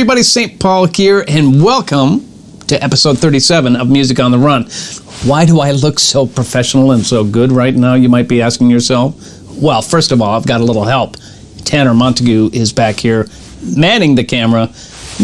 everybody, St. Paul here, and welcome to episode 37 of Music on the Run. Why do I look so professional and so good right now, you might be asking yourself? Well, first of all, I've got a little help. Tanner Montague is back here manning the camera,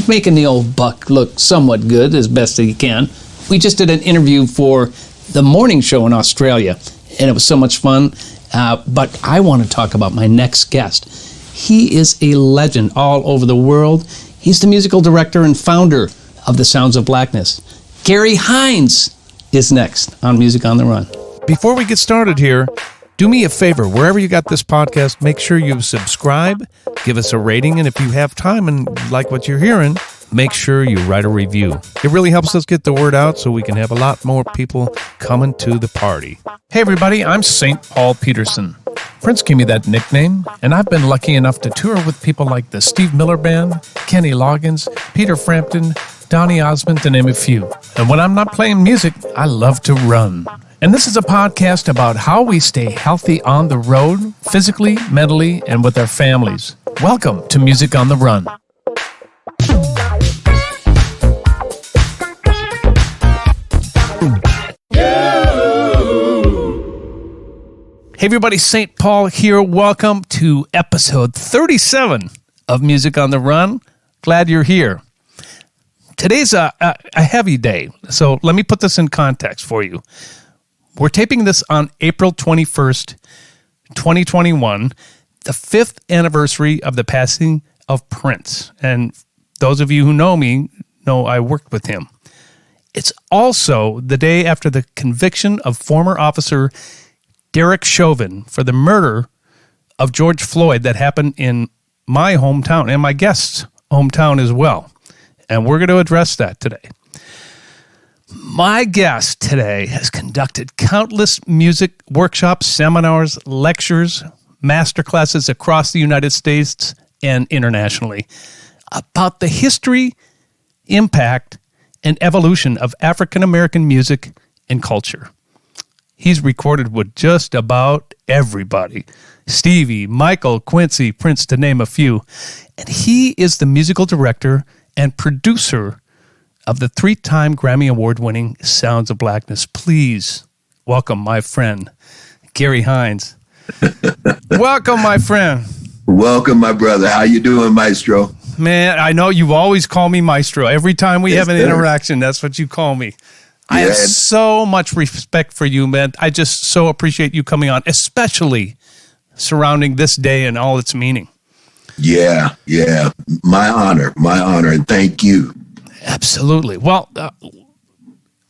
making the old buck look somewhat good as best he can. We just did an interview for the morning show in Australia, and it was so much fun. But I want to talk about my next guest. He is a legend all over the world. He's the musical director and founder of the Sounds of Blackness. Gary Hines is next on Music on the Run. Before we get started here, do me a favor. Wherever you got this podcast, make sure you subscribe, give us a rating, and if you have time and like what you're hearing, make sure you write a review. It really helps us get the word out so we can have a lot more people coming to the party. Hey everybody, I'm St. Paul Peterson. Prince gave me that nickname, and I've been lucky enough to tour with people like the Steve Miller Band, Kenny Loggins, Peter Frampton, Donny Osmond, to name a few. And when I'm not playing music, I love to run. And this is a podcast about how we stay healthy on the road, physically, mentally, and with our families. Welcome to Music on the Run. Hey everybody, St. Paul here. Welcome to episode 37 of Music on the Run. Glad you're here. Today's a heavy day, so let me put this in context for you. We're taping this on April 21st, 2021, the 5th anniversary of the passing of Prince. And those of you who know me know I worked with him. It's also the day after the conviction of former officer Derek Chauvin for the murder of George Floyd that happened in my hometown and my guest's hometown as well. And we're going to address that today. My guest today has conducted countless music workshops, seminars, lectures, masterclasses across the United States and internationally about the history, impact, and evolution of African American music and culture. He's recorded with just about everybody. Stevie, Michael, Quincy, Prince, to name a few. And he is the musical director and producer of the 3-time Grammy Award-winning Sounds of Blackness. Please welcome my friend, Gary Hines. Welcome, my friend. Welcome, my brother. How you doing, Maestro? Man, I know you always call me Maestro. Every time we have an interaction, that's what you call me. I have so much respect for you, man. I just so appreciate you coming on, especially surrounding this day and all its meaning. Yeah. My honor, and thank you. Absolutely. Well,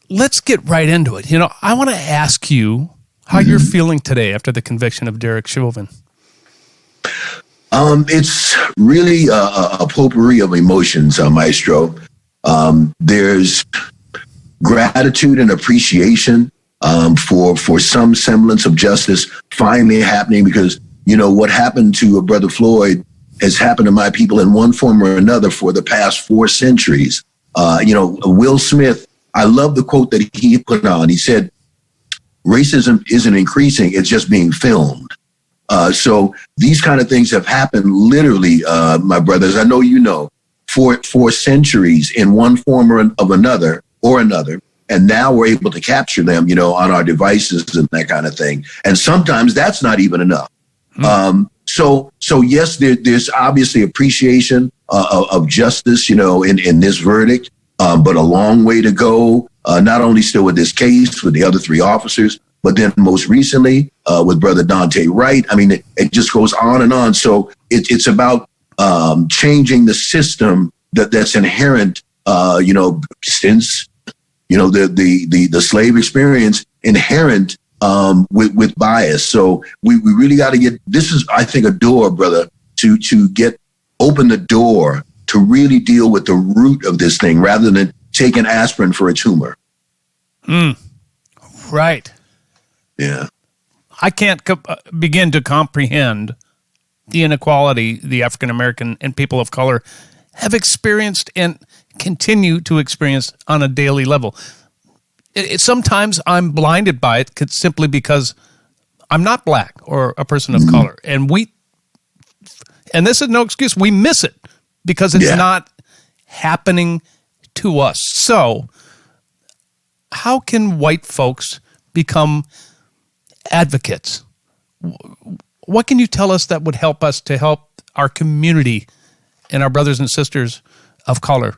let's get right into it. You know, I want to ask you how you're feeling today after the conviction of Derek Chauvin. It's really a potpourri of emotions, Maestro. There's gratitude and appreciation for some semblance of justice finally happening, because, you know, what happened to Brother Floyd has happened to my people in one form or another for the past 4 centuries. Will Smith, I love the quote that he put on. He said, racism isn't increasing, it's just being filmed. So these kind of things have happened literally, my brothers, I know you know, for centuries in one form or another, and now we're able to capture them, you know, on our devices and that kind of thing. And sometimes that's not even enough. So yes, there's obviously appreciation of justice, you know, in this verdict, but a long way to go. Not only still with this case with the other 3 officers, but then most recently with Brother Dante Wright. I mean, it just goes on and on. So it's about changing the system that's inherent, since, you know, the slave experience inherent with bias. So we really got to get, this is, I think, a door, brother, to open the door to really deal with the root of this thing rather than taking aspirin for a tumor. Right. Yeah. I can't begin to comprehend the inequality the African American and people of color have experienced and continue to experience on a daily level. Sometimes I'm blinded by it simply because I'm not black or a person of color. And this is no excuse. We miss it because it's not happening to us. So, how can white folks become advocates? What can you tell us that would help us to help our community and our brothers and sisters of color?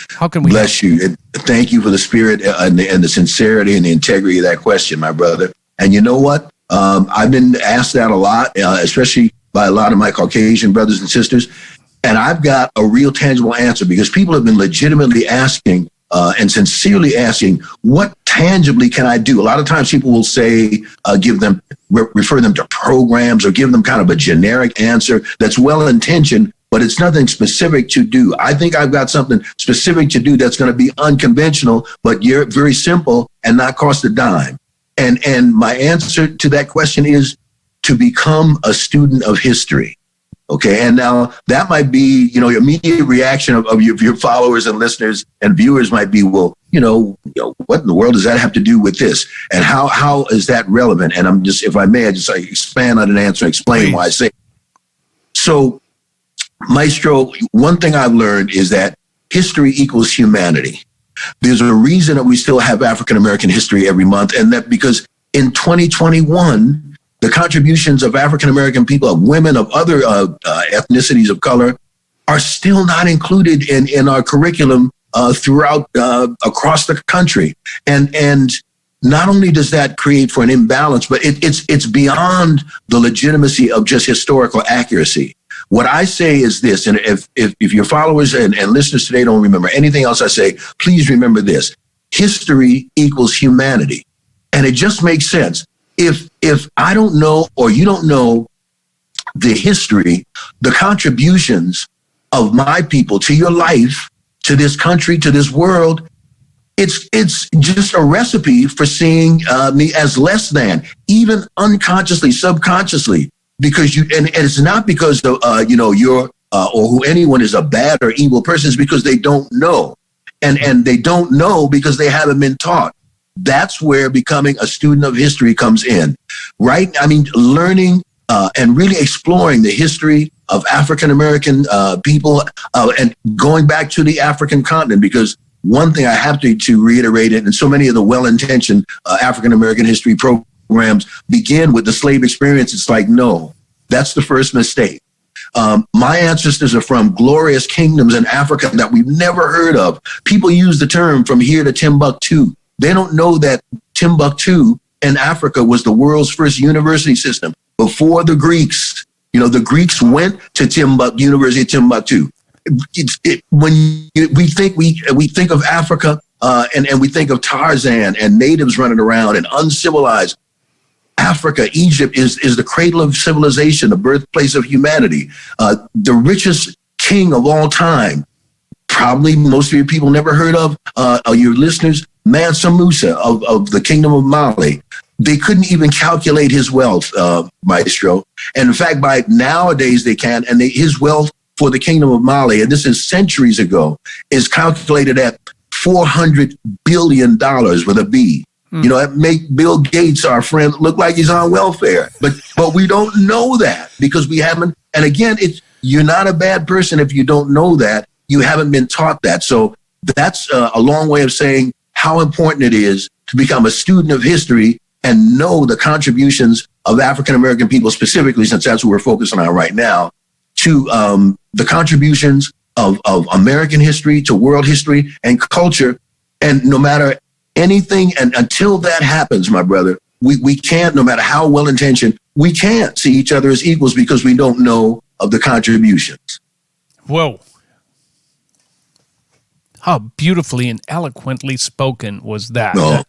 How can we bless you? And thank you for the spirit and the sincerity and the integrity of that question, my brother. And you know what? I've been asked that a lot, especially by a lot of my Caucasian brothers and sisters. And I've got a real tangible answer, because people have been legitimately asking and sincerely asking, what tangibly can I do? A lot of times people will say, refer them to programs or give them kind of a generic answer that's well-intentioned, but it's nothing specific to do. I think I've got something specific to do that's going to be unconventional, but very simple and not cost a dime. And my answer to that question is to become a student of history. Okay. And now that might be, your immediate reaction of your followers and listeners and viewers might be, well, what in the world does that have to do with this? And how is that relevant? And I'm just, if I may, I just expand on an answer, explain why I say it. So, Maestro, one thing I've learned is that history equals humanity. There's a reason that we still have African-American history every month, and that because in 2021, the contributions of African-American people, of women, of other ethnicities of color are still not included in our curriculum throughout across the country. And not only does that create for an imbalance, but it's beyond the legitimacy of just historical accuracy. What I say is this, and if your followers and listeners today don't remember anything else I say, please remember this. History equals humanity. And it just makes sense. If I don't know, or you don't know the history, the contributions of my people to your life, to this country, to this world, it's just a recipe for seeing me as less than, even unconsciously, subconsciously. Because and it's not because of, you're or who anyone is a bad or evil person. It's because they don't know. And they don't know because they haven't been taught. That's where becoming a student of history comes in, right? I mean, learning and really exploring the history of African-American people and going back to the African continent, because one thing I have to reiterate it, and so many of the well-intentioned African-American history programs begin with the slave experience. It's like, no, that's the first mistake. My ancestors are from glorious kingdoms in Africa that we've never heard of. People use the term from here to Timbuktu. They don't know that Timbuktu in Africa was the world's first university system before the Greeks. The Greeks went to University of Timbuktu. When we think of Africa and we think of Tarzan and natives running around and uncivilized. Africa, Egypt is the cradle of civilization, the birthplace of humanity, the richest king of all time. Probably most of your people never heard of, your listeners, Mansa Musa of the Kingdom of Mali. They couldn't even calculate his wealth, Maestro. And in fact, by nowadays they can, and his wealth for the Kingdom of Mali, and this is centuries ago, is calculated at $400 billion with a B. That make Bill Gates, our friend, look like he's on welfare. But we don't know that because we haven't. And again, you're not a bad person if you don't know that. You haven't been taught that. So that's a long way of saying how important it is to become a student of history and know the contributions of African-American people specifically, since that's what we're focusing on right now, to the contributions of American history, to world history and culture. And no matter anything, and until that happens, my brother, we can't, no matter how well-intentioned, we can't see each other as equals because we don't know of the contributions. Whoa. How beautifully and eloquently spoken was that? Oh,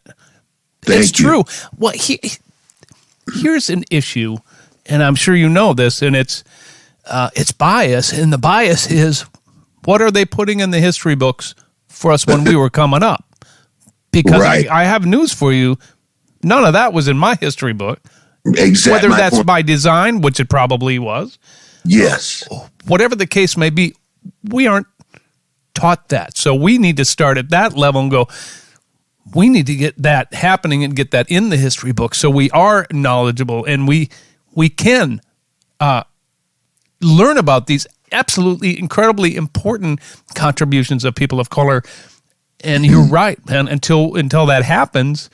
it's true. Well, here's an issue, and I'm sure you know this, and it's bias, and the bias is, what are they putting in the history books for us when we were coming up? Because right. I have news for you. None of that was in my history book. Exactly. Whether that's by design, which it probably was. Yes. Whatever the case may be, we aren't taught that. So we need to start at that level and go, we need to get that happening and get that in the history book so we are knowledgeable and we can learn about these absolutely incredibly important contributions of people of color. And you're right. And until that happens,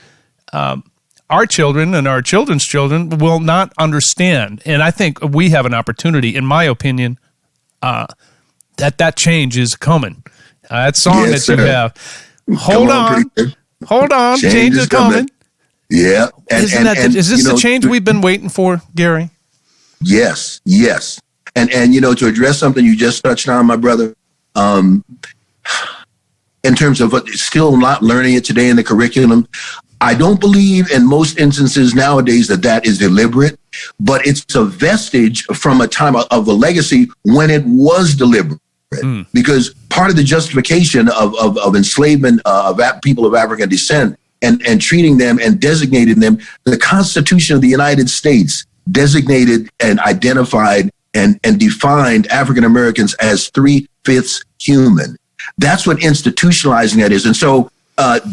our children and our children's children will not understand. And I think we have an opportunity, in my opinion, that change is coming. That song that you have, hold on, change is coming. Yeah. Is this the change we've been waiting for, Gary? Yes. And to address something you just touched on, my brother, in terms of still not learning it today in the curriculum, I don't believe in most instances nowadays that is deliberate, but it's a vestige from a time of a legacy when it was deliberate. Because part of the justification of enslavement of people of African descent and treating them and designating them, the Constitution of the United States designated and identified and defined African Americans as 3/5 human. That's what institutionalizing that is. And so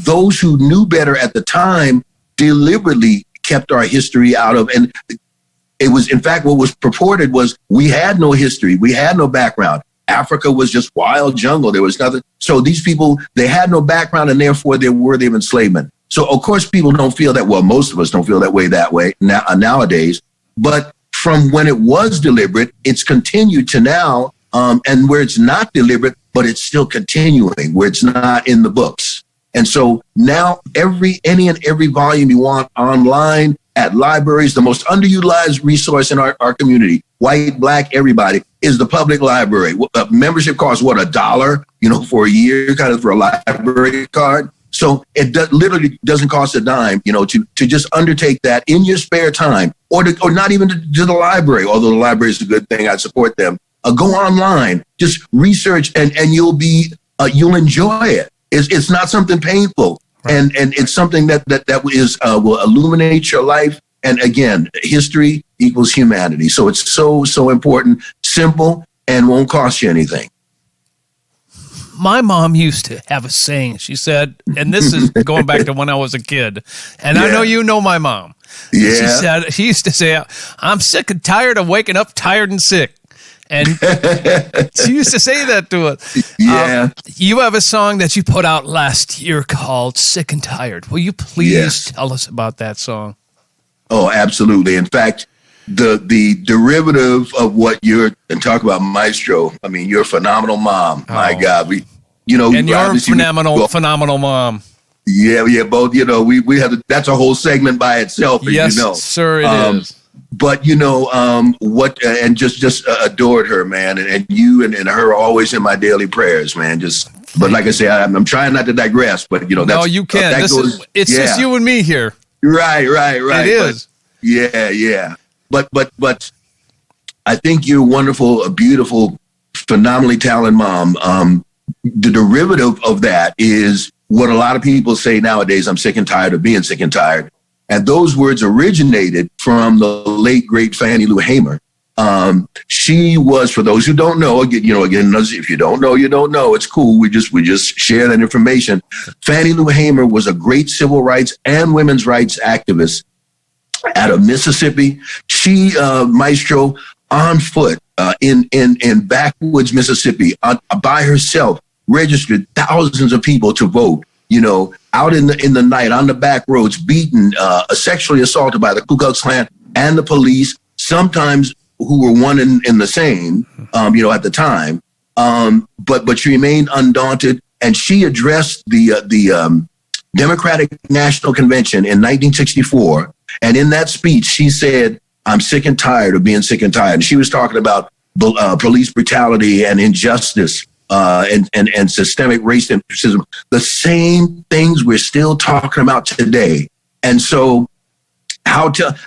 those who knew better at the time deliberately kept our history out of, and it was, in fact, what was purported was we had no history. We had no background. Africa was just wild jungle. There was nothing. So these people, they had no background, and therefore they're worthy of enslavement. So of course people don't feel that. Well, most of us don't feel that way nowadays. But from when it was deliberate, it's continued to now, and where it's not deliberate, but it's still continuing, where it's not in the books. And so now any and every volume you want online, at libraries, the most underutilized resource in our community, white, black, everybody, is the public library. Membership costs, $1, for a year, kind of for a library card. So it literally doesn't cost a dime, to just undertake that in your spare time, or not even to the library, although the library is a good thing. I support them. Go online, just research, and you'll enjoy it. It's not something painful. Right. And it's something that will illuminate your life. And again, history equals humanity. So it's so important, simple, and won't cost you anything. My mom used to have a saying. She said, and this is going back to when I was a kid, and I know you know my mom. Yeah. She used to say, "I'm sick and tired of waking up tired and sick." And she used to say that to us. Yeah. You have a song that you put out last year called Sick and Tired. Will you please tell us about that song? Oh, absolutely. In fact, the derivative of what and talk about Maestro. I mean, you're a phenomenal mom. Oh. My God. And you're a phenomenal mom. Yeah, both. We have that's a whole segment by itself. Yes, sir, it is. But and just adored her, man, and you and her are always in my daily prayers, man. But like I say, I'm trying not to digress. But that's, no, you can't. It's just you and me here. Right. It is. Yeah. But I think you're wonderful, a beautiful, phenomenally talented mom. The derivative of that is what a lot of people say nowadays. I'm sick and tired of being sick and tired. And those words originated from the late, great Fannie Lou Hamer. She was, for those who don't know, again, if you don't know, you don't know. It's cool. We just share that information. Fannie Lou Hamer was a great civil rights and women's rights activist out of Mississippi. She, Maestro, on foot in backwoods Mississippi, by herself, registered thousands of people to vote. Out in the night on the back roads, beaten, sexually assaulted by the Ku Klux Klan and the police, sometimes who were one and the same, at the time. But she remained undaunted, and she addressed the Democratic National Convention in 1964. And in that speech, she said, "I'm sick and tired of being sick and tired." And she was talking about police brutality and injustice. And systemic racism, the same things we're still talking about today. And so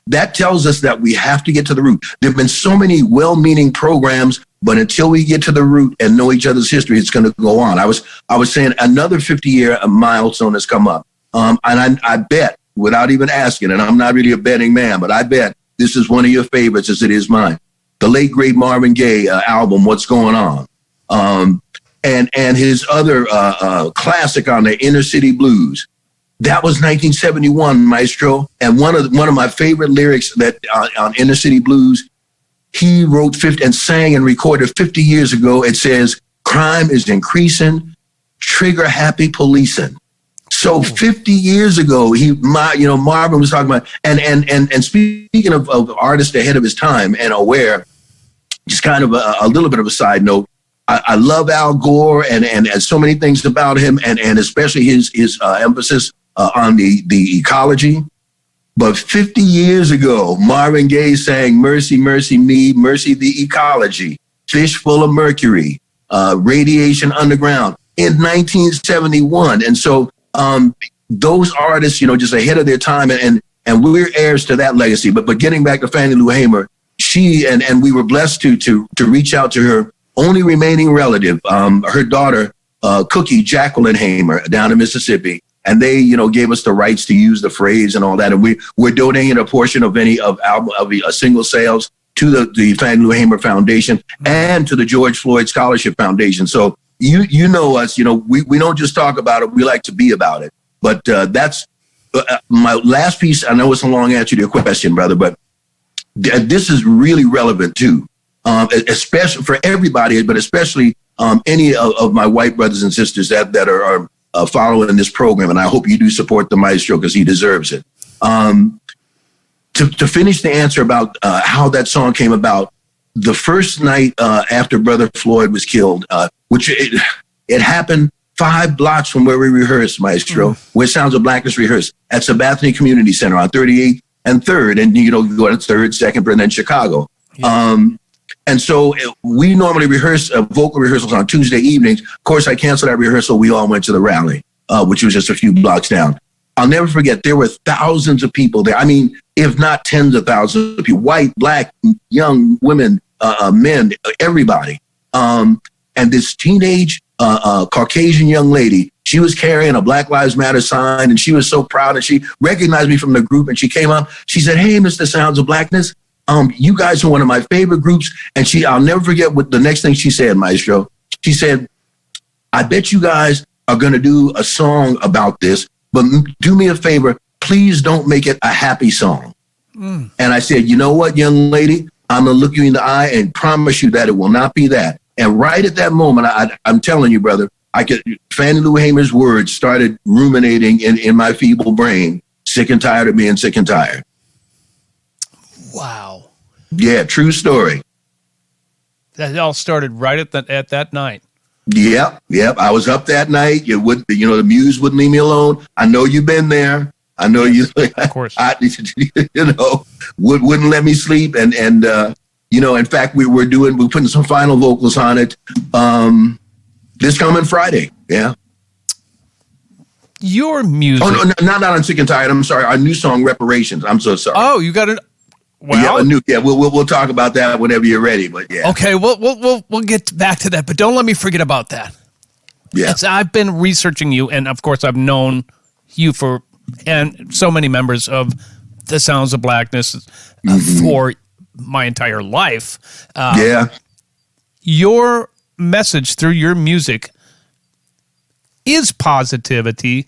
that tells us that we have to get to the root. There have been so many well-meaning programs, but until we get to the root and know each other's history, it's going to go on. I was saying another 50-year milestone has come up. And I bet, without even asking, and I'm not really a betting man, but I bet this is one of your favorites as it is mine. The late, great Marvin Gaye album, What's Going On? And his other classic on the Inner City Blues. That was 1971, Maestro. And one of my favorite lyrics that on Inner City Blues, he wrote 50 and sang and recorded 50 years ago. It says, crime is increasing, trigger happy policing. So 50 years ago, Marvin was talking about, and speaking of artists ahead of his time and aware, just kind of a little bit of a side note, I love Al Gore and so many things about him, and especially his emphasis on the ecology. But 50 years ago, Marvin Gaye sang Mercy, Mercy Me, Mercy the Ecology, Fish Full of Mercury, Radiation Underground in 1971. And so those artists, just ahead of their time, and we're heirs to that legacy. But getting back to Fannie Lou Hamer, she and we were blessed to reach out to her only remaining relative, her daughter, Cookie Jacqueline Hamer, down in Mississippi. And they, gave us the rights to use the phrase and all that. And we're donating a portion of any of single sales to the Fannie Lou Hamer Foundation and to the George Floyd Scholarship Foundation. So you know us, we don't just talk about it. We like to be about it. But that's my last piece. I know it's a long answer to your question, brother, but this is really relevant too, especially for everybody, but especially any of my white brothers and sisters that are following this program. And I hope you do support the Maestro because he deserves it. To finish the answer about how that song came about, the first night after Brother Floyd was killed, which it happened 5 blocks from where we rehearsed, Maestro, where Sounds of Blackness rehearsed at Sabathani Community Center on 38th and 3rd. And, you go to 3rd, 2nd, and then Chicago. Yeah. And so we normally rehearse vocal rehearsals on Tuesday evenings. Of course, I canceled that rehearsal. We all went to the rally, which was just a few blocks down. I'll never forget, there were thousands of people there. I mean, if not tens of thousands of people, white, black, young women, men, everybody. And this teenage Caucasian young lady, she was carrying a Black Lives Matter sign, and she was so proud, and she recognized me from the group, and she came up. She said, "Hey, Mr. Sounds of Blackness, you guys are one of my favorite groups." And I'll never forget what the next thing she said, Maestro. She said, "I bet you guys are going to do a song about this, but do me a favor, please don't make it a happy song." And I said, "You know what, young lady, I'm going to look you in the eye and promise you that it will not be that." And right at that moment, I'm telling you, brother, Fannie Lou Hamer's words started ruminating in my feeble brain, sick and tired of being sick and tired. Wow. Yeah, true story. That all started right at that night. Yep. I was up that night. The muse wouldn't leave me alone. I know you've been there. I know you. Of course. Wouldn't let me sleep. And in fact, we're putting some final vocals on it this coming Friday. Yeah. Your music. Oh no, not on Sick and Tired. I'm sorry. Our new song, Reparations. I'm so sorry. Oh, you got it. Well, we'll talk about that whenever you're ready. But yeah. Okay, we'll get back to that, but don't let me forget about that. Yeah. I've been researching you, and of course, I've known you and so many members of the Sounds of Blackness for my entire life. Your message through your music is positivity,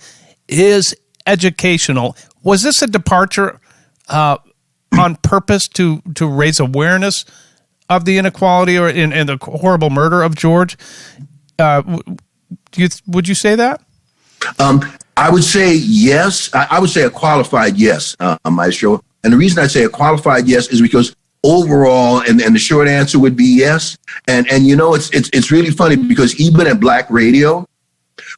is educational. Was this a departure on purpose to raise awareness of the inequality and the horrible murder of George? Would you say that? I would say yes. I would say a qualified yes, Maestro. And the reason I say a qualified yes is because overall, and the short answer would be yes. And it's really funny because even at Black radio,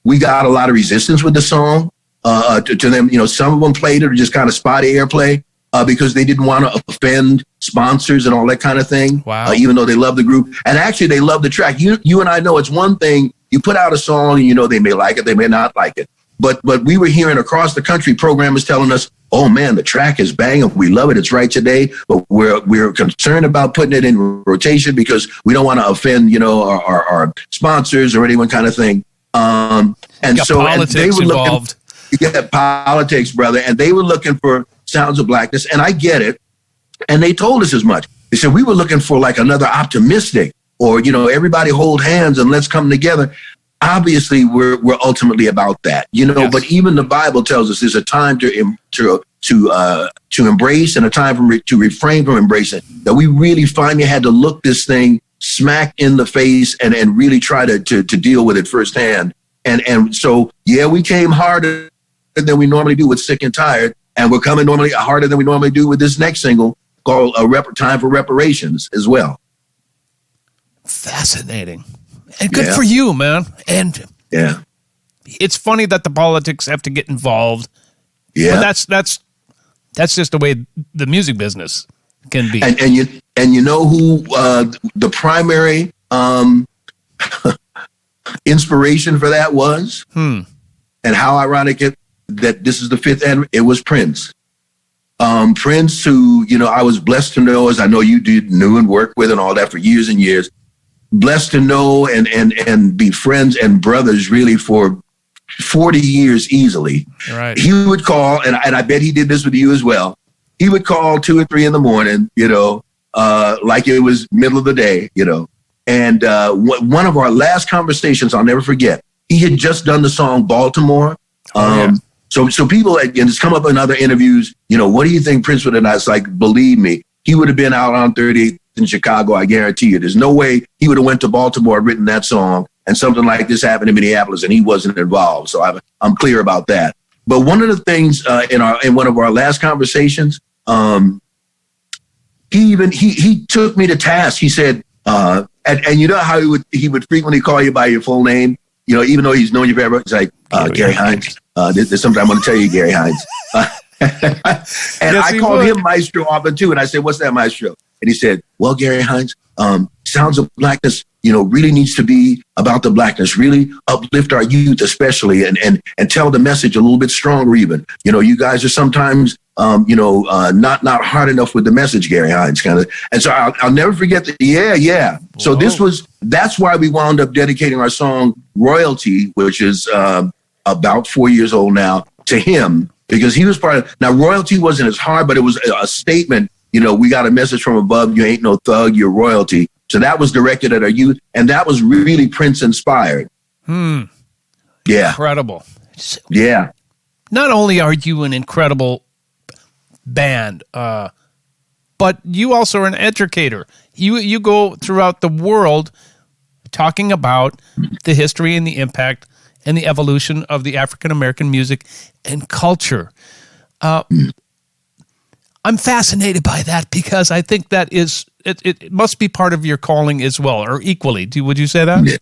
we got a lot of resistance with the song. To them, some of them played it or just kind of spotty airplay. Because they didn't want to offend sponsors and all that kind of thing. Wow. Even though they love the group. And actually, they love the track. You and I know it's one thing. You put out a song and they may like it, they may not like it. But we were hearing across the country programmers telling us, "Oh man, the track is banging. We love it. It's right today. But we're concerned about putting it in rotation because we don't want to offend, our sponsors or anyone kind of thing." And so politics they were involved. Politics, brother. And they were looking for Sounds of Blackness, and I get it. And they told us as much. They said we were looking for like another optimistic, or everybody hold hands and let's come together. Obviously, we're ultimately about that, Yes. But even the Bible tells us there's a time to to embrace and a time to refrain from embracing, that we really finally had to look this thing smack in the face and really try to deal with it firsthand. And so, yeah, we came harder than we normally do with Sick and Tired, and we're coming normally harder than we normally do with this next single called Time for Reparations as well. Fascinating. And good for you, man. And yeah, it's funny that the politics have to get involved. Yeah. But that's just the way the music business can be. And you know who the primary inspiration for that was? And how ironic that this is the 5th anniversary. It was Prince. Prince, who, you know, I was blessed to know, as I know you knew and worked with and all that for years and years. Blessed to know and be friends and brothers really for 40 years easily. Right. He would call, and I bet he did this with you as well. He would call 2 or 3 in the morning, you know, like it was middle of the day, you know. And one of our last conversations, I'll never forget, he had just done the song Baltimore. So people, and it's come up in other interviews, you know, what do you think Prince would have done? It's like, believe me, he would have been out on 38th in Chicago, I guarantee you. There's no way he would have went to Baltimore, written that song, and something like this happened in Minneapolis, and he wasn't involved. So I'm clear about that. But one of the things in one of our last conversations, he took me to task. He said, and you know how he would frequently call you by your full name, you know, even though he's known you forever. It's like Gary Hines. There's something I'm going to tell you, Gary Hines. And I called him Maestro often too, and I said, "What's that, Maestro?" And he said, "Well, Gary Hines, Sounds of Blackness, you know, really needs to be about the Blackness, really uplift our youth especially, and tell the message a little bit stronger even. You know, you guys are sometimes, not hard enough with the message, Gary Hines, kind of." And so I'll never forget that. Yeah. So that's why we wound up dedicating our song Royalty, which is about 4 years old now, to him, because he was part of, now Royalty wasn't as hard, but it was a statement. You know, we got a message from above. You ain't no thug, you're royalty. So that was directed at our youth, and that was really Prince inspired. Yeah. Incredible. Yeah. Not only are you an incredible band, but you also are an educator. You go throughout the world talking about the history and the impact and the evolution of the African American music and culture. I'm fascinated by that because I think that it must be part of your calling as well, or equally. Would you say that? Yeah.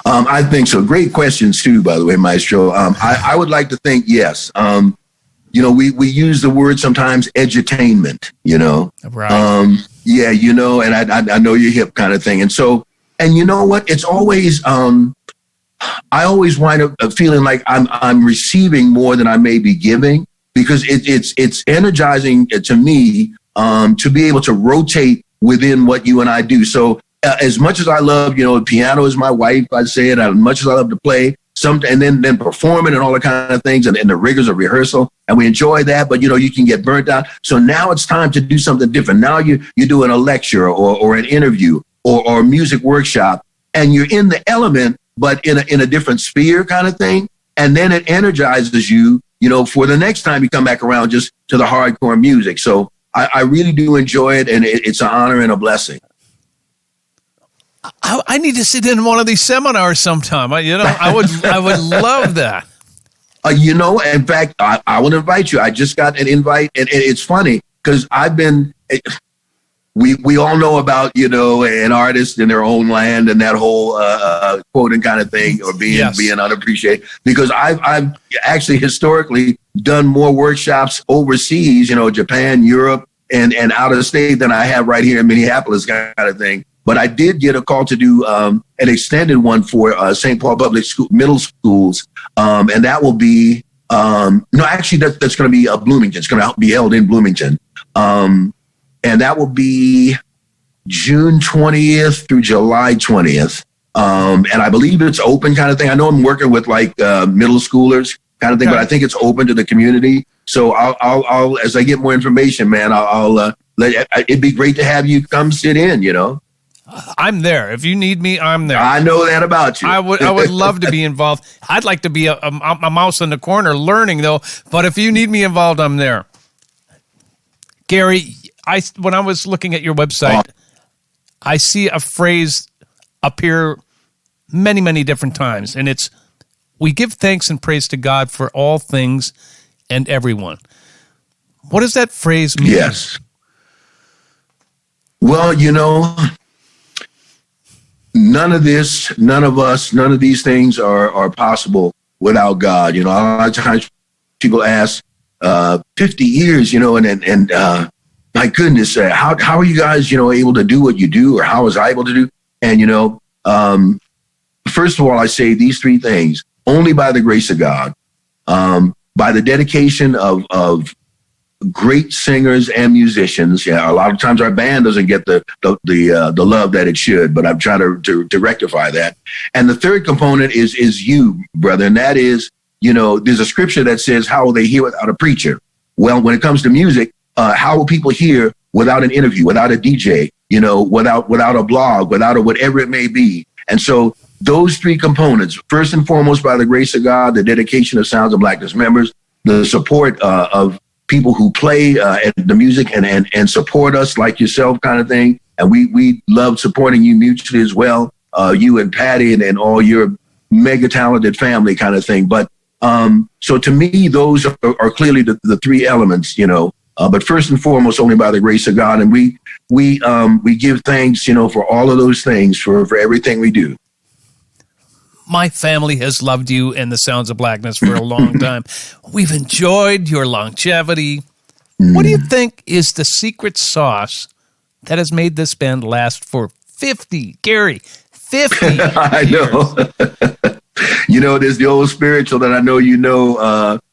I think so. Great questions too, by the way, Maestro. I would like to think yes. You know, we use the word sometimes edutainment, you know. Right. Yeah, you know, and I know you're hip kind of thing. And so, and you know what? It's always, I always wind up feeling like I'm receiving more than I may be giving, because it's energizing to me to be able to rotate within what you and I do. So as much as I love, you know, piano is my wife, I'd say it, as much as I love to play, and then performing and all the kind of things and the rigors of rehearsal, and we enjoy that, but you know, you can get burnt out. So now it's time to do something different. Now you're doing a lecture or an interview or a music workshop, and you're in the element, but in a different sphere kind of thing. And then it energizes you, you know, for the next time you come back around just to the hardcore music. So I really do enjoy it, and it's an honor and a blessing. I need to sit in one of these seminars sometime. I would love that. You know, in fact, I will invite you. I just got an invite, and it's funny because we all know about, you know, an artist in their own land and that whole quoting kind of thing, or being unappreciated. Because I've actually historically done more workshops overseas, you know, Japan, Europe, and out of the state than I have right here in Minneapolis kind of thing. But I did get a call to do an extended one for St. Paul Public School, middle schools, and that will be that's going to be Bloomington. It's going to be held in Bloomington. And that will be June 20th through July 20th. And I believe it's open kind of thing. I know I'm working with like middle schoolers kind of thing, but I think it's open to the community. So I'll as I get more information, man, it'd be great to have you come sit in, you know. I'm there. If you need me, I'm there. I know that about you. I would love to be involved. I'd like to be a mouse in the corner learning though, but if you need me involved, I'm there. Gary, when I was looking at your website, I see a phrase appear many, many different times, and it's, we give thanks and praise to God for all things and everyone. What does that phrase mean? Yes. Well, none of this, none of us, none of these things are possible without God. A lot of times people ask, 50 years, and my goodness, how are you guys, able to do what you do, or how was I able to do? And, first of all, I say these three things: only by the grace of God, by the dedication of great singers and musicians. Yeah, a lot of times our band doesn't get the love that it should, but I'm trying to rectify that. And the third component is you, brother, and that is, there's a scripture that says, "How will they hear without a preacher?" Well, when it comes to music, how will people hear without an interview, without a DJ, without a blog, without a whatever it may be? And so those three components, first and foremost, by the grace of God, the dedication of Sounds of Blackness members, the support of people who play the music and support us like yourself, kind of thing. And we love supporting you mutually as well, you and Patty and all your mega talented family, kind of thing. But so to me, those are clearly the three elements, but first and foremost, only by the grace of God. And we give thanks, for all of those things, for everything we do. My family has loved you and the Sounds of Blackness for a long time. We've enjoyed your longevity. What do you think is the secret sauce that has made this band last for 50, Gary, 50 I know. There's the old spiritual that I know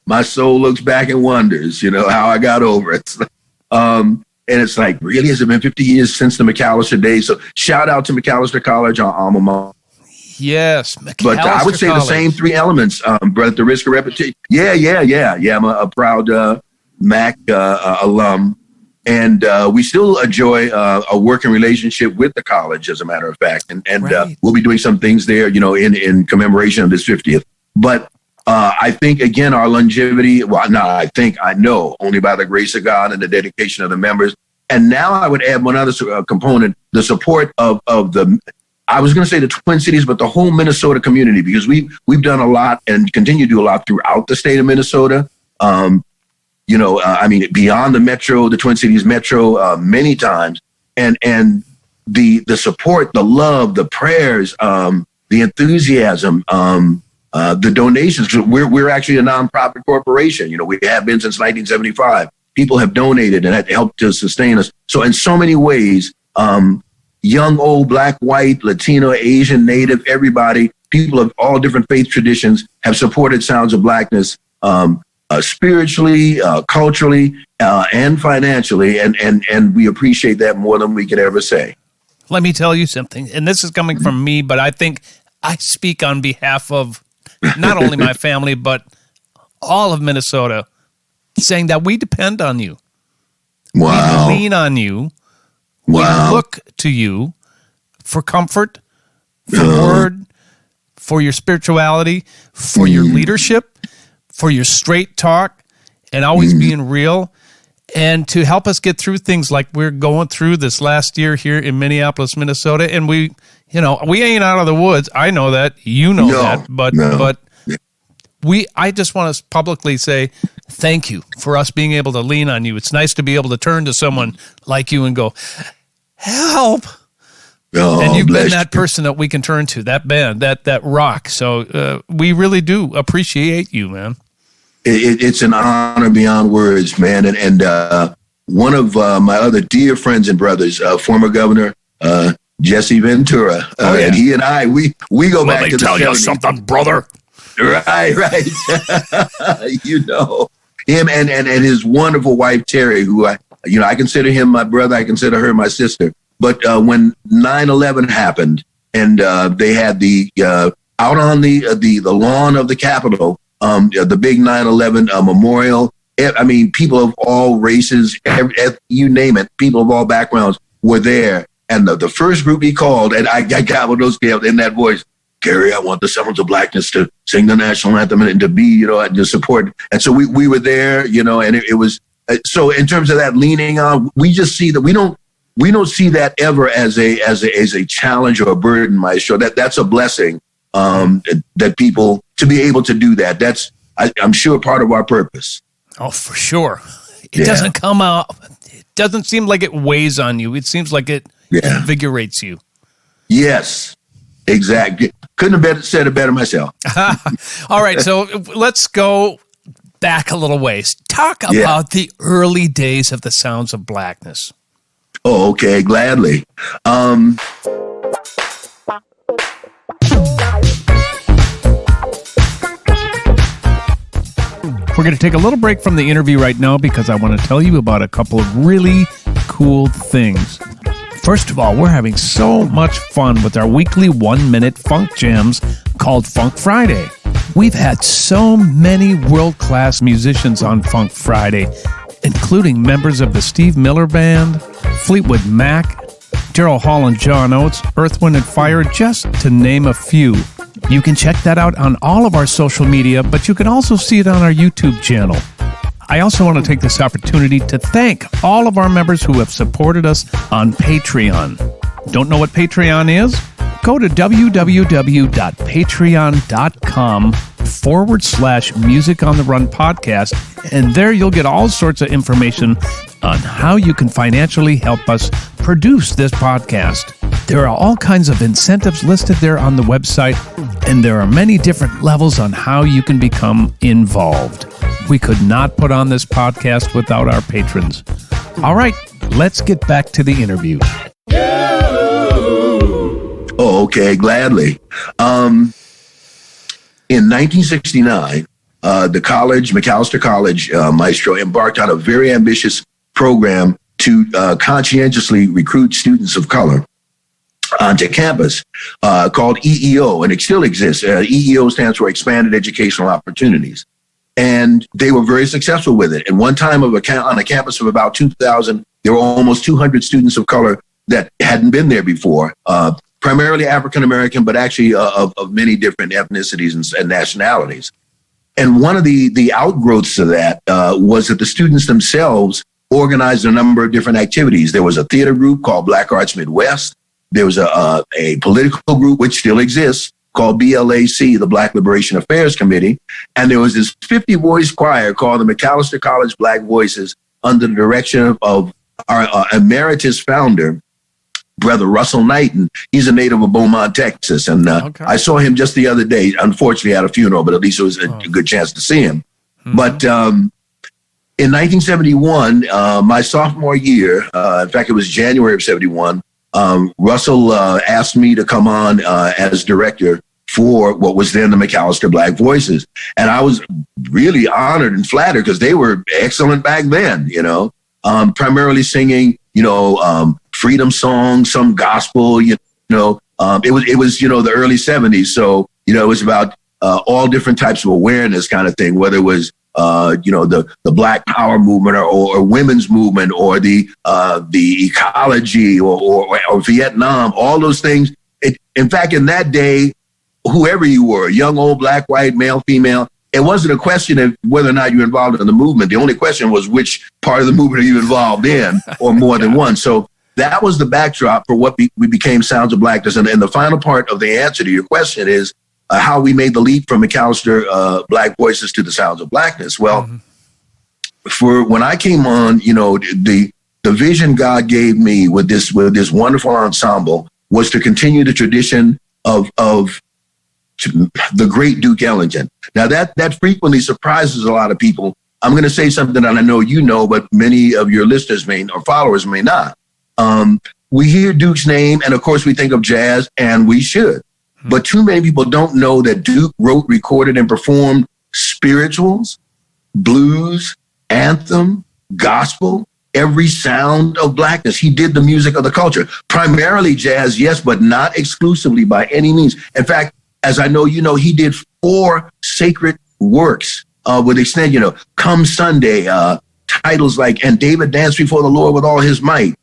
my soul looks back and wonders, how I got over it. And it's like, really, has it been 50 years since the McAllister days? So shout out to McAllister College, our alma mater. Yes, but I would say College. The same three elements, but at the risk of repetition. Yeah. I'm a proud Mac alum, and we still enjoy a working relationship with the college, as a matter of fact, and right. We'll be doing some things there, in commemoration of this 50th. But I think, again, our longevity. Well, no, I know, only by the grace of God and the dedication of the members. And now I would add one other component: the support of the. I was going to say the Twin Cities, but the whole Minnesota community, because we've done a lot and continue to do a lot throughout the state of Minnesota. Beyond the metro, the Twin Cities metro, many times, and the support, the love, the prayers, the enthusiasm, the donations. We're actually a nonprofit corporation. We have been since 1975. People have donated and helped to sustain us. So in so many ways, young, old, black, white, Latino, Asian, Native, everybody, people of all different faith traditions have supported Sounds of Blackness spiritually, culturally, and financially. And we appreciate that more than we could ever say. Let me tell you something, and this is coming from me, but I think I speak on behalf of not only my family, but all of Minnesota, saying that we depend on you. Wow. We lean on you. Wow. We look to you for comfort, for word, for your spirituality, for your leadership, for your straight talk, and always being real, and to help us get through things like we're going through this last year here in Minneapolis, Minnesota. And we ain't out of the woods. I know that. You know that. But I just want to publicly say thank you for us being able to lean on you. It's nice to be able to turn to someone like you and go, help. Oh, and you've been that person that we can turn to, that band, that rock. So we really do appreciate you, man. It's an honor beyond words, man. And one of my other dear friends and brothers, former Governor Jesse Ventura, and he and I, we go back to the 70s. Let me tell you something, brother. Right. Him and his wonderful wife, Terry, who I consider him my brother. I consider her my sister. But when 9/11 happened and they had the out on the lawn of the Capitol, the big 9/11 memorial, people of all races, you name it, people of all backgrounds were there. And the first group he called, and I got one of those in that voice, Gary, I want the Sounds of Blackness to sing the national anthem and to be, to support. And so we were there, and it was So in terms of that leaning on, we just see that we don't see that ever as a challenge or a burden, Maestro. That's a blessing that people to be able to do that. That's I'm sure part of our purpose. Oh, for sure. It doesn't come out. It doesn't seem like it weighs on you. It seems like it invigorates you. Yes, exactly. Couldn't have said it better myself. All right, so let's go back a little ways. Talk about the early days of the Sounds of Blackness. Oh, okay, gladly. We're going to take a little break from the interview right now because I want to tell you about a couple of really cool things. First of all, we're having so much fun with our weekly 1-minute funk jams called Funk Friday. We've had so many world-class musicians on Funk Friday, including members of the Steve Miller Band, Fleetwood Mac, Daryl Hall and John Oates, Earth, Wind & Fire, just to name a few. You can check that out on all of our social media, but you can also see it on our YouTube channel. I also want to take this opportunity to thank all of our members who have supported us on Patreon. Don't know what Patreon is? Go to www.patreon.com/Music on the Run podcast, and there you'll get all sorts of information on how you can financially help us produce this podcast. There are all kinds of incentives listed there on the website, and there are many different levels on how you can become involved. We could not put on this podcast without our patrons. All right, let's get back to the interview. Oh, okay, gladly. In 1969, the college, McAllister College, Maestro, embarked on a very ambitious program to conscientiously recruit students of color onto campus called EEO, and it still exists. EEO stands for Expanded Educational Opportunities. And they were very successful with it. And one time on a campus of about 2,000, there were almost 200 students of color that hadn't been there before, primarily African-American, but actually of many different ethnicities and nationalities. And one of the outgrowths of that was that the students themselves organized a number of different activities. There was a theater group called Black Arts Midwest. There was a political group, which still exists, called BLAC, the Black Liberation Affairs Committee. And there was this 50-voice choir called the McAllister College Black Voices under the direction of our emeritus founder, Brother Russell Knighton. He's a native of Beaumont, Texas. And I saw him just the other day, unfortunately at a funeral, but at least it was a good chance to see him. Mm-hmm. But in 1971, my sophomore year, in fact, it was January of 71, Russell asked me to come on as director for what was then the McAllister Black Voices. And I was really honored and flattered because they were excellent back then, primarily singing, freedom songs, some gospel, it was the early 70s. So, it was about all different types of awareness kind of thing, whether it was the Black Power movement or women's movement or the ecology or Vietnam, all those things. In fact, in that day, whoever you were, young, old, black, white, male, female, it wasn't a question of whether or not you're involved in the movement. The only question was which part of the movement are you involved in, or more than one. So that was the backdrop for what we became Sounds of Blackness. And the final part of the answer to your question is how we made the leap from McAllister Black Voices to the Sounds of Blackness. Well, for when I came on, the vision God gave me with this wonderful ensemble was to continue the tradition of the great Duke Ellington. Now that frequently surprises a lot of people. I'm going to say something that I know you know, but many of your listeners or followers may not. We hear Duke's name, and of course we think of jazz, and we should. But too many people don't know that Duke wrote, recorded, and performed spirituals, blues, anthem, gospel, every sound of blackness. He did the music of the culture, primarily jazz, yes, but not exclusively by any means. In fact, as I know, he did 4 sacred works with extent, Come Sunday, titles like, And David Danced Before the Lord with All His Might.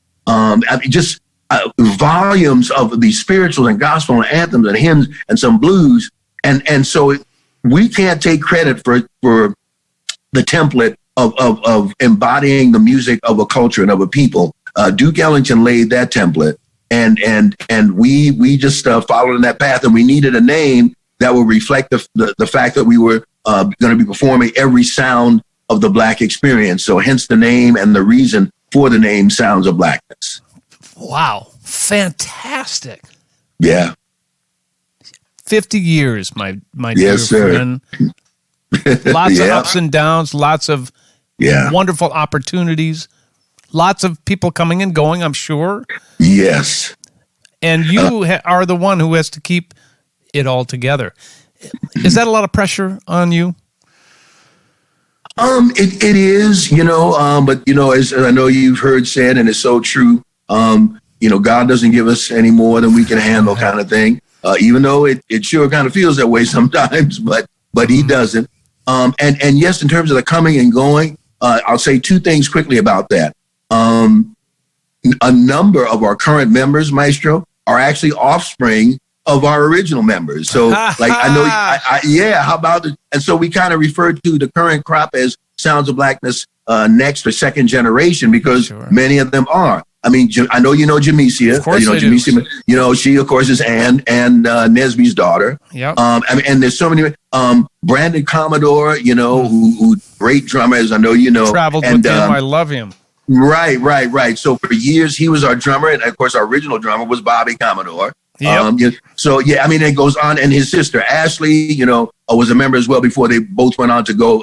Volumes of the spirituals and gospel and anthems and hymns and some blues. And so we can't take credit for the template of embodying the music of a culture and of a people. Duke Ellington laid that template, and we just followed in that path, and we needed a name that would reflect the fact that we were going to be performing every sound of the Black experience. So hence the name and the reason for the name Sounds of Blackness. Wow. Fantastic. Yeah. 50 years, my dear Yes, sir. friend. Lots of Yeah. ups and downs, lots of wonderful opportunities, lots of people coming and going, I'm sure. Yes. And you are the one who has to keep it all together. Is that a lot of pressure on you? It is, but as I know you've heard said, and it's so true, God doesn't give us any more than we can handle, kind of thing. Even though it sure kind of feels that way sometimes, but he doesn't. And yes, in terms of the coming and going, I'll say two things quickly about that. A number of our current members, Maestro, are actually offspring of our original members. So like, I know, how about it? And so we kind of refer to the current crop as Sounds of Blackness next or second generation, because many of them are. I mean, I know you know Jamesia. Of course Jamesia, she of course is Ann and Nesby's daughter. Yep. And there's so many. Brandon Commodore, who great drummer, as I know you know. Traveled with him. I love him. Right. So for years he was our drummer, and of course our original drummer was Bobby Commodore. Yep. It goes on. And his sister Ashley, was a member as well before they both went on to go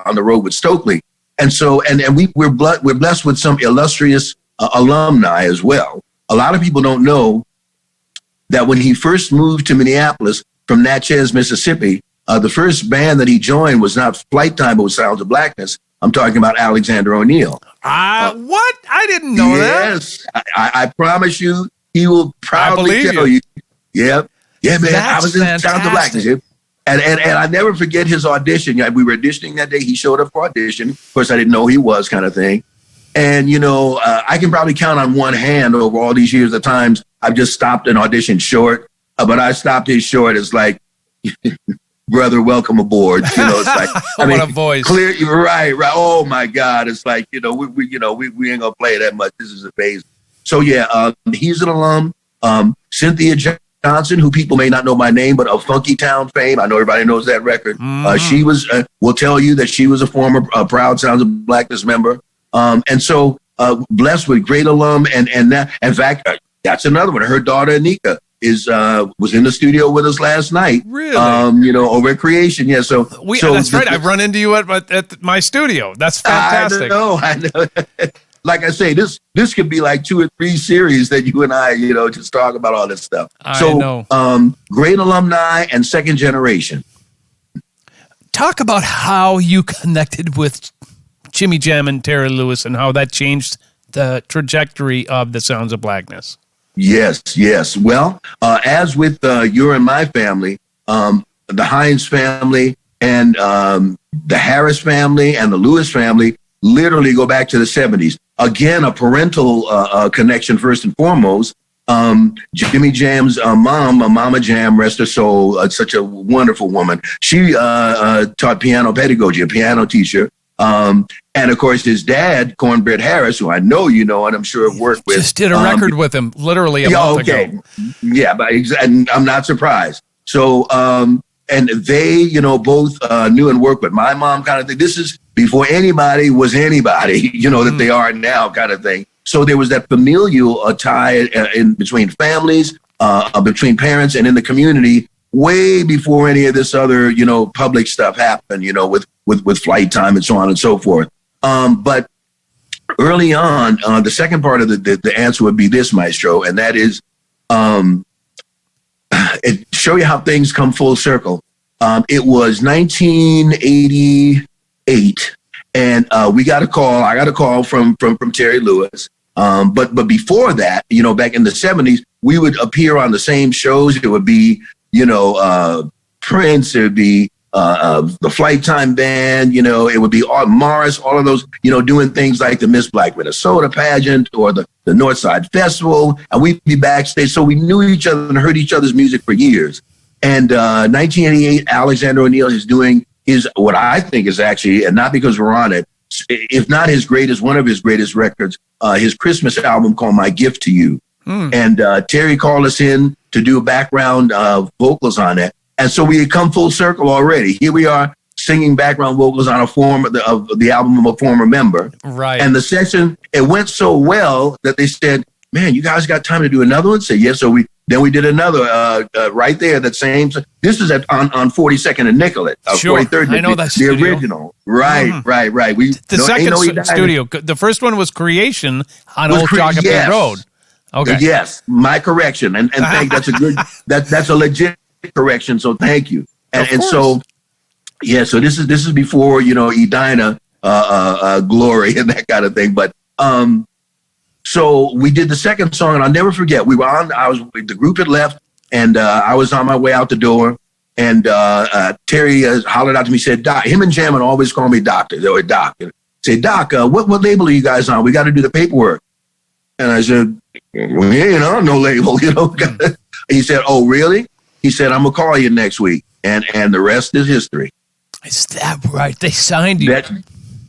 on the road with Stokely. And so, and we're blessed with some illustrious alumni as well. A lot of people don't know that when he first moved to Minneapolis from Natchez, Mississippi, the first band that he joined was not Flight Time, but was Sounds of Blackness. I'm talking about Alexander O'Neill. What? I didn't know that. Yes, I promise you, he will proudly tell you. Yeah, man. I was in Sounds of Blackness. And I never forget his audition. We were auditioning that day. He showed up for audition. Of course, I didn't know who he was, kind of thing. And, I can probably count on one hand over all these years of times I've just stopped an audition short. But I stopped his short. It's like, brother, welcome aboard. It's like, what a voice. Clear, right. Oh my God. It's like, we ain't gonna play that much. This is amazing. So he's an alum. Cynthia Johnson, who people may not know by name, but of Funky Town fame. I know everybody knows that record. She was, will tell you that she was a former Proud Sounds of Blackness member. And so blessed with great alum. And that, in fact, that's another one. Her daughter, Anika, was in the studio with us last night. Really? Over at Creation. Yeah. So that's right. I've run into you at my studio. That's fantastic. I know. Like I say, this could be like 2 or 3 series that you and I, just talk about all this stuff. I know. Great alumni and second generation. Talk about how you connected with Jimmy Jam and Terry Lewis and how that changed the trajectory of the Sounds of Blackness. Yes. Well, as with your and my family, the Hines family and the Harris family and the Lewis family literally go back to the 70s. Again, a parental connection first and foremost. Jimmy Jam's mom, Mama Jam, rest her soul, such a wonderful woman. She taught piano pedagogy, a piano teacher. And of course, his dad, Cornbread Harris, who I know you know and I'm sure have worked with. Just did a record with him, literally a month ago. Yeah, and I'm not surprised. So, and they, both knew and worked with my mom, kind of thing. This is before anybody was anybody, that they are now, kind of thing. So there was that familial tie in between families, between parents, and in the community, way before any of this other, public stuff happened, with Flight Time and so on and so forth. But early on, the second part of the answer would be this, Maestro, and that is, show you how things come full circle. It was 1988, and we got a call. I got a call from Terry Lewis. But before that, back in the 70s, we would appear on the same shows. It would be, Prince. It would be the Flight Time Band. It would be Morris. All of those, doing things like the Miss Black Minnesota pageant or the Northside Festival, and we'd be backstage. So we knew each other and heard each other's music for years. And 1988, Alexander O'Neill is doing what I think is actually, and not because we're on it, if not his greatest, one of his greatest records, his Christmas album called My Gift to You. And Terry called us in to do background vocals on that. And so we had come full circle already. Here we are singing background vocals on of the album of a former member. Right. And the session, it went so well that they said, man, you guys got time to do another one? Say, yes. So we did another right there, that same. This is on 42nd and Nicollet. Sure. 43rd, I know that studio. The original. Right. The second studio. The first one was Creation on Old Chocolate Road. Okay. Yes, my correction. And thank that's a good that's a legit correction. So thank you. And so so this is before, Edina glory and that kind of thing. But so we did the second song, and I'll never forget. The group had left, and I was on my way out the door, and Terry hollered out to me, said, Doc, him and Jammin always call me Doctor. They were Doc. Say, Doc, what label are you guys on? We got to do the paperwork. And I said, well, no label, He said, oh, really? He said, I'm going to call you next week. And the rest is history. Is that right? They signed you?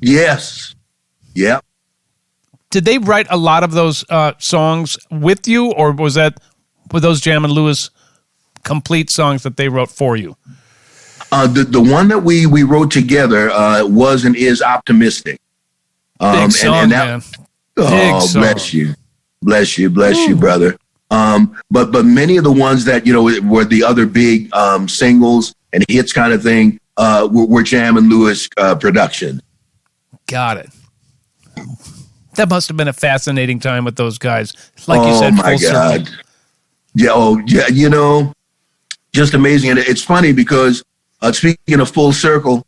Yes. Yeah. Did they write a lot of those songs with you, or were those Jam and Lewis complete songs that they wrote for you? The one that we wrote together was and is Optimistic. Big song, man. Oh, song. Bless you, brother. But many of the ones that were the other big singles and hits kind of thing were Jam and Lewis production. Got it. That must have been a fascinating time with those guys. Like you said, oh my God. Circle. Yeah. Oh yeah. Just amazing. And it's funny because speaking of full circle,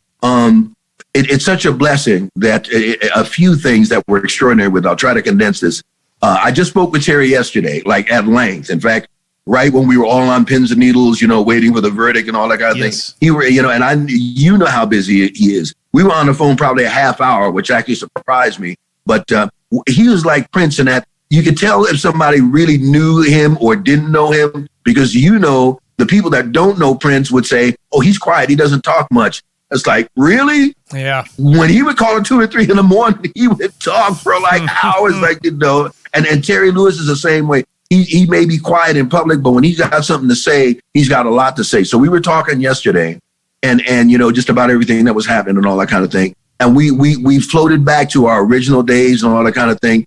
it's such a blessing that a few things that were extraordinary with. I'll try to condense this. I just spoke with Terry yesterday, like at length. In fact, right when we were all on pins and needles, waiting for the verdict and all that kind of thing. He were, and how busy he is. We were on the phone probably a half hour, which actually surprised me. But he was like Prince in that you could tell if somebody really knew him or didn't know him, because the people that don't know Prince would say, oh, he's quiet, he doesn't talk much. It's like, really? Yeah. When he would call at 2 or 3 in the morning, he would talk for like hours, And Terry Lewis is the same way. He may be quiet in public, but when he's got something to say, he's got a lot to say. So we were talking yesterday, and just about everything that was happening and all that kind of thing. And we floated back to our original days and all that kind of thing.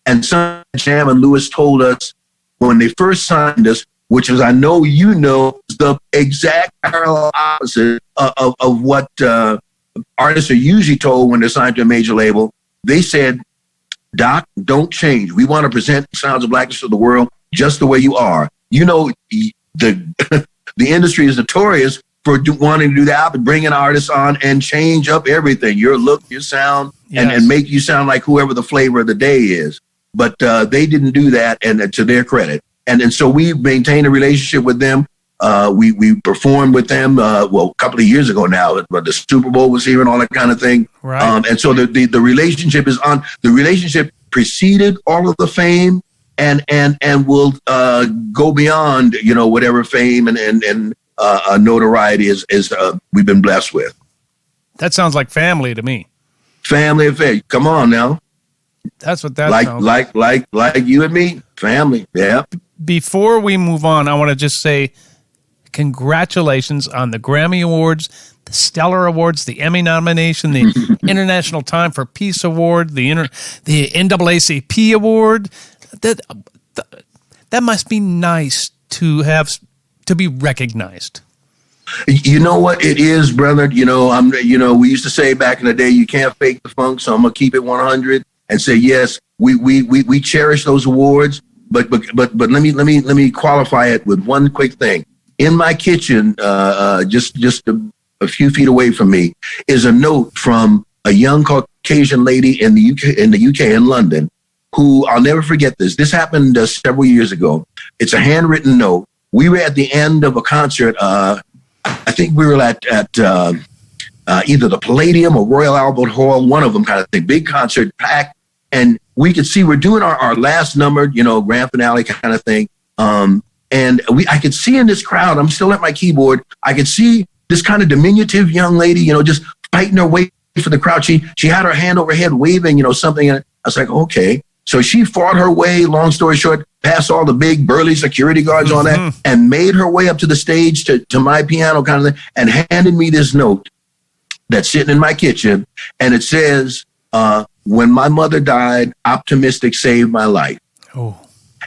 And Jam and Lewis told us when they first signed us, which is, I know the exact parallel opposite of what artists are usually told when they're signed to a major label. They said, Doc, don't change. We want to present Sounds of Blackness to the world just the way you are. The industry is notorious for wanting to do that, bringing artists on and change up everything, your look, your sound, and make you sound like whoever the flavor of the day is. But they didn't do that, and to their credit. And so we maintained a relationship with them. We performed with them, a couple of years ago now, but the Super Bowl was here and all that kind of thing. Right. And so the relationship is on. The relationship preceded all of the fame and will go beyond, whatever fame and notoriety is we've been blessed with. That sounds like family to me. Family affair. Come on now. That's what that sounds like you and me. Family. Yeah. Before we move on, I want to just say congratulations on the Grammy Awards, the Stellar Awards, the Emmy nomination, the International Time for Peace Award, the NAACP Award. That must be nice to be recognized. You know what it is, brother? we used to say back in the day, you can't fake the funk, so I'm gonna keep it 100 and say yes, we cherish those awards, but let me qualify it with one quick thing. In my kitchen, just a few feet away from me, is a note from a young Caucasian lady in the UK in London, who I'll never forget this. This happened several years ago. It's a handwritten note. We were at the end of a concert. I think we were at either the Palladium or Royal Albert Hall, one of them kind of thing, big concert, packed. And we could see we're doing our last number, grand finale kind of thing. And I could see in this crowd, I'm still at my keyboard, I could see this kind of diminutive young lady, just fighting her way for the crowd. She had her hand over her head waving, something. And I was like, okay. So she fought her way, long story short, past all the big burly security guards on that, and made her way up to the stage to my piano kind of thing, and handed me this note that's sitting in my kitchen. And it says, when my mother died, optimistic saved my life. Oh.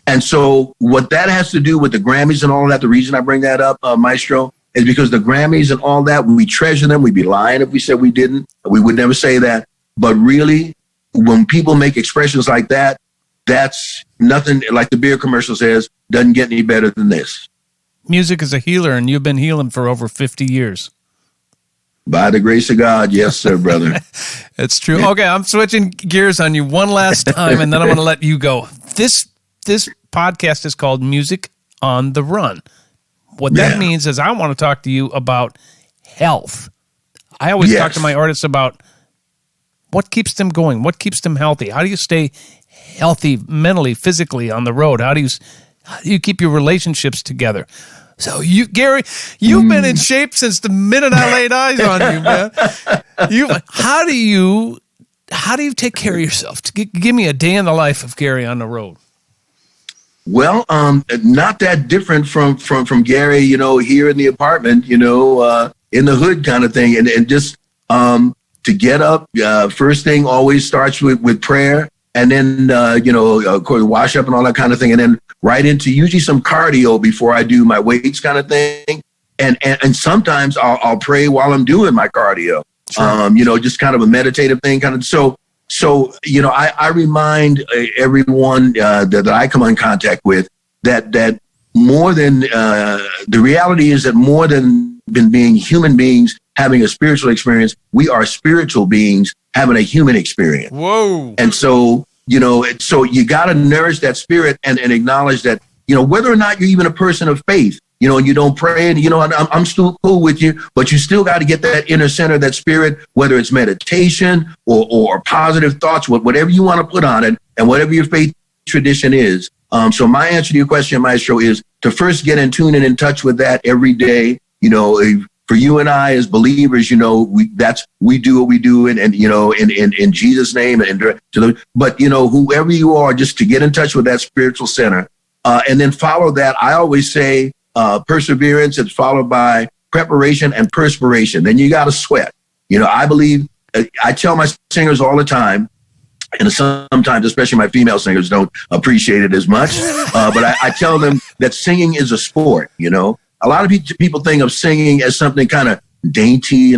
And so what that has to do with the Grammys and all that, the reason I bring that up, Maestro, is because the Grammys and all that, we treasure them. We'd be lying if we said we didn't. We would never say that. But really, when people make expressions like that, that's nothing, like the beer commercial says, doesn't get any better than this. Music is a healer, and you've been healing for over 50 years. By the grace of God, yes, sir, brother. It's true. Okay, I'm switching gears on you one last time, and then I'm going to let you go. This podcast is called Music on the Run. What that means is I want to talk to you about health. I always talk to my artists about what keeps them going, what keeps them healthy. How do you stay healthy mentally, physically on the road? How do you keep your relationships together? So Gary, you've been in shape since the minute I laid eyes on you, man. How do you take care of yourself? Give me a day in the life of Gary on the road. Well, not that different from Gary, here in the apartment, in the hood kind of thing. And just to get up, first thing always starts with prayer. And then, of course, wash up and all that kind of thing. And then right into usually some cardio before I do my weights kind of thing. And sometimes I'll pray while I'm doing my cardio, sure. Just kind of a meditative thing kind of. So, I remind everyone that I come in contact with that more than the reality is that more than being human beings having a spiritual experience, we are spiritual beings having a human experience. Whoa. And so, so you got to nourish that spirit and acknowledge that, whether or not you're even a person of faith, and you don't pray and, I'm still cool with you, but you still got to get that inner center, that spirit, whether it's meditation or positive thoughts, whatever you want to put on it and whatever your faith tradition is. So my answer to your question, Maestro, is to first get in tune and in touch with that every day. For you and I as believers, we do what we do and in Jesus' name but whoever you are, just to get in touch with that spiritual center and then follow that. I always say perseverance is followed by preparation and perspiration. Then you got to sweat. I believe I tell my singers all the time, and sometimes, especially my female singers, don't appreciate it as much. But I tell them that singing is a sport. A lot of people think of singing as something kind of dainty,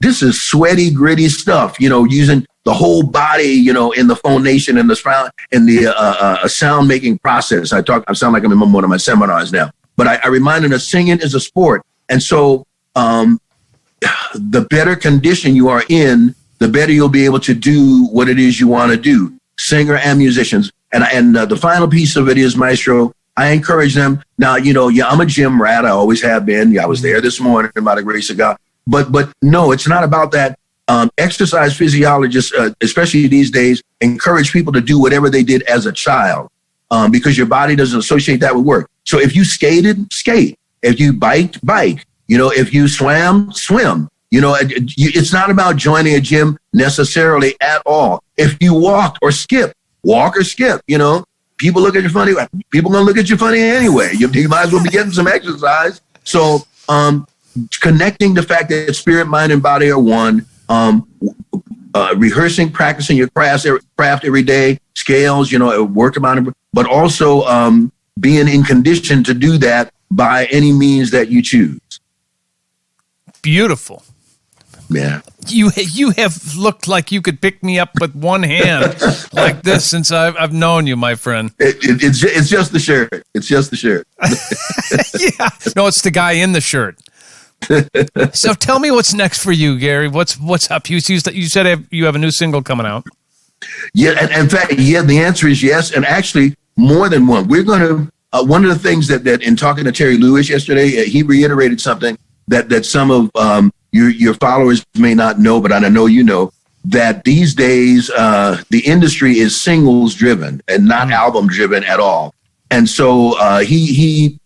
this is sweaty, gritty stuff, using the whole body, in the phonation and the sound making process. I sound like I'm in one of my seminars now, but I remind them that singing is a sport. And so the better condition you are in, the better you'll be able to do what it is you want to do, singer and musicians. And the final piece of it is, Maestro, I encourage them. Now, I'm a gym rat. I always have been. I was there this morning by the grace of God. But no, it's not about that. Exercise physiologists, especially these days, encourage people to do whatever they did as a child because your body doesn't associate that with work. So if you skated, skate. If you biked, bike. If you swam, swim. It's not about joining a gym necessarily at all. If you walk or skip, people look at you funny. People gonna look at you funny anyway. You might as well be getting some exercise. So connecting the fact that spirit, mind, and body are one. Rehearsing, practicing your craft every day. Scales, work about it. But also being in condition to do that by any means that you choose. Beautiful. Yeah. You have looked like you could pick me up with one hand like this since I've known you, my friend. It's just the shirt. It's just the shirt. Yeah. No, it's the guy in the shirt. So tell me what's next for you, Gary. What's up? You said you have a new single coming out. Yeah, and in fact, the answer is yes, and actually more than one. We're going to one of the things that in talking to Terry Lewis yesterday, he reiterated something that some of your followers may not know, but I know you know, that these days the industry is singles driven and not album driven at all. And so he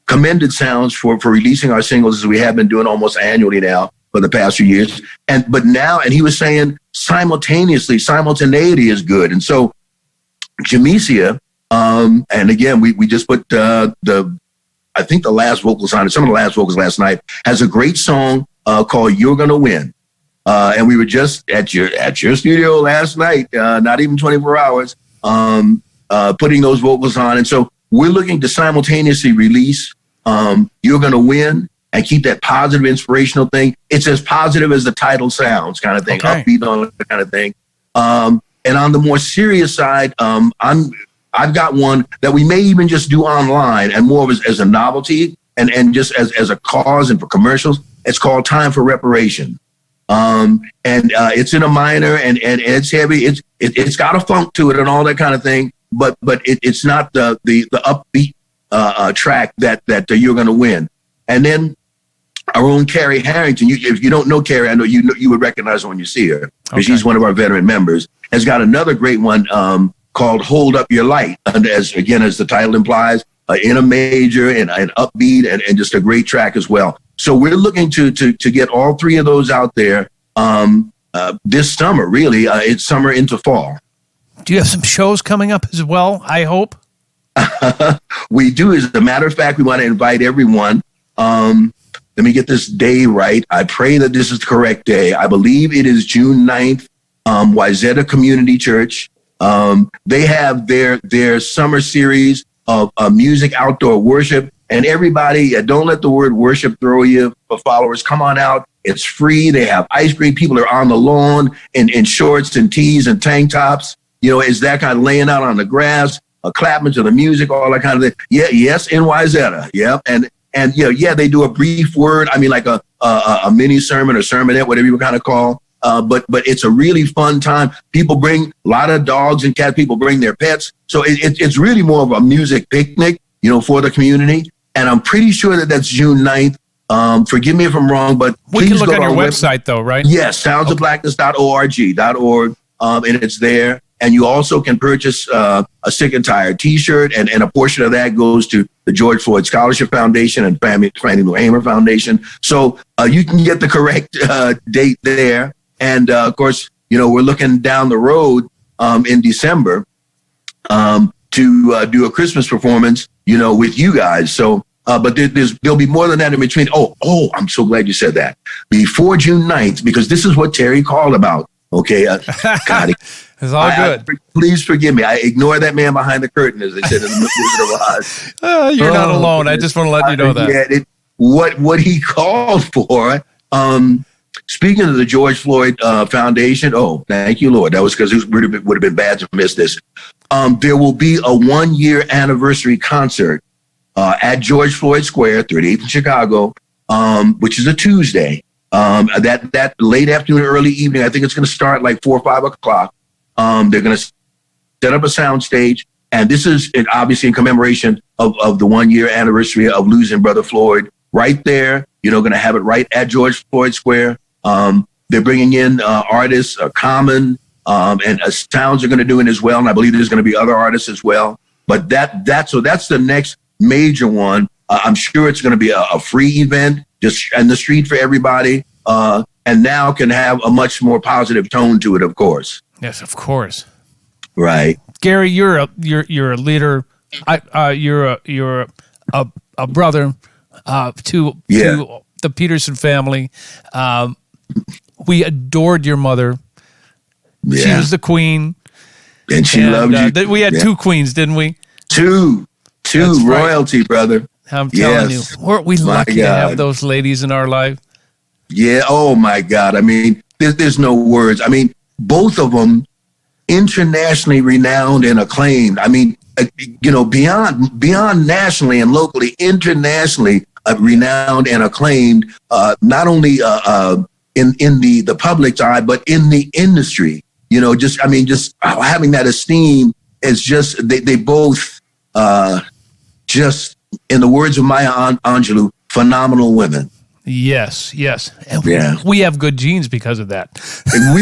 commended Sounds for releasing our singles as we have been doing almost annually now for the past few years. But now, and he was saying simultaneity is good. And so Jamesia, and again, we just put I think the last vocals on it, some of the last vocals last night, has a great song called You're Gonna Win. And we were just at your studio last night, not even 24 hours, putting those vocals on. And so we're looking to simultaneously release You're Gonna Win and keep that positive, inspirational thing. It's as positive as the title sounds, kind of thing, upbeat on it kind of thing. And on the more serious side, I've got one that we may even just do online and more of as a novelty and just as a cause and for commercials. It's called Time for Reparation. And it's in a minor and it's heavy. It's got a funk to it and all that kind of thing, but it's not the upbeat track that You're Gonna Win. And then our own Carrie Harrington, if you don't know Carrie, I know you would recognize her when you see her, because she's one of our veteran members, has got another great one called Hold Up Your Light, and as the title implies, in a major and upbeat and just a great track as well. So we're looking to get all three of those out there this summer, really. It's summer into fall. Do you have some shows coming up as well, I hope? We do. As a matter of fact, we want to invite everyone. Let me get this day right. I pray that this is the correct day. I believe it is June 9th, Wayzata Community Church. They have their summer series of music, outdoor worship. And everybody, don't let the word worship throw you. For followers, come on out. It's free. They have ice cream. People are on the lawn in shorts and tees and tank tops. It's that kind of laying out on the grass, clapping to the music, all that kind of thing. Yeah, yes, in Wayzata. Yeah, and they do a brief word. I mean, like a mini sermon or sermonette, whatever you kind of call. But it's a really fun time. People bring a lot of dogs and cats. People bring their pets. So it's really more of a music picnic, for the community. And I'm pretty sure that that's June 9th. Forgive me if I'm wrong, but we can look on your website though, right? Yes, soundsofblackness.org, and it's there. And you also can purchase a Sick and Tired T-shirt, and a portion of that goes to the George Floyd Scholarship Foundation and Fannie Lou Hamer Foundation. So you can get the correct date there. And of course, we're looking down the road in December to do a Christmas performance, with you guys. So, but there'll be more than that in between. Oh, I'm so glad you said that. Before June 9th, because this is what Terry called about. Okay, God, it's all good. Please forgive me. I ignore that man behind the curtain, as they said in the Wizard of Oz. You're not alone. I just want to let you know that. What he called for. Speaking of the George Floyd Foundation, thank you, Lord. That was because it would have been bad to miss this. There will be a 1-year anniversary concert at George Floyd Square, 38th in Chicago, which is a Tuesday. That late afternoon, early evening. I think it's going to start like 4 or 5 o'clock. They're going to set up a sound stage, and this is obviously in commemoration of the 1-year anniversary of losing Brother Floyd. Right there, going to have it right at George Floyd Square. They're bringing in artists, Common, and Sounds are going to do it as well. And I believe there's going to be other artists as well. But that's the next major one. I'm sure it's going to be a free event, just in the street for everybody. And now can have a much more positive tone to it, of course. Yes, of course. Right, Gary, you're a leader. You're a brother to the Peterson family. We adored your mother. Yeah. She was the queen. And she loved you. We had two queens, didn't we? Two royalty, right, brother. I'm telling you. Weren't we lucky to have those ladies in our life? Yeah. Oh, my God. I mean, there's no words. I mean, both of them internationally renowned and acclaimed. I mean, beyond nationally and locally, internationally renowned and acclaimed, not only in the public's eye, but in the industry. Just having that esteem is just, they both, just in the words of Maya Angelou, phenomenal women. Yes. And we have good genes because of that. And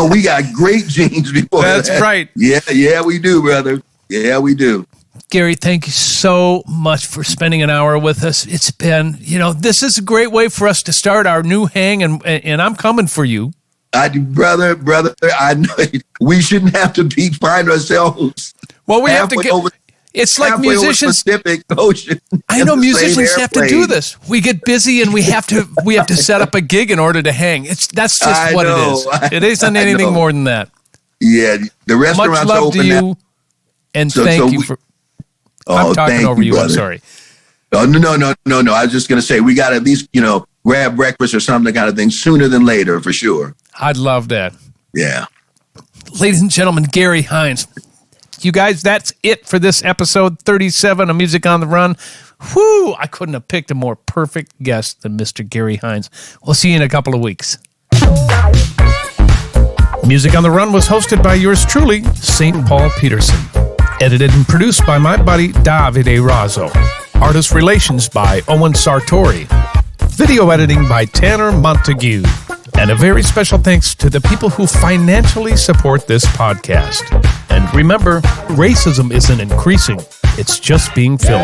we got great genes before That's that. Right. Yeah, we do, brother. Yeah, we do. Gary, thank you so much for spending an hour with us. It's been, this is a great way for us to start our new hang, and I'm coming for you. Brother, I know we shouldn't have to find ourselves. Well, we have to get. It's like musicians. Pacific Ocean. I know musicians have to do this. We get busy and we have to set up a gig in order to hang. That's just what it is. It isn't anything more than that. Yeah, the restaurant's much love open to you, now. and thank you for. I'm talking over you. Brother. I'm sorry. Oh, no. I was just going to say we got to at least grab breakfast or something kind of thing sooner than later for sure. I'd love that. Yeah. Ladies and gentlemen, Gary Hines. You guys, that's it for this episode 37 of Music on the Run. Whew, I couldn't have picked a more perfect guest than Mr. Gary Hines. We'll see you in a couple of weeks. Music on the Run was hosted by yours truly, St. Paul Peterson. Edited and produced by my buddy Davide Raso. Artist relations by Owen Sartori. Video editing by Tanner Montague. And a very special thanks to the people who financially support this podcast. And remember, racism isn't increasing, it's just being filmed.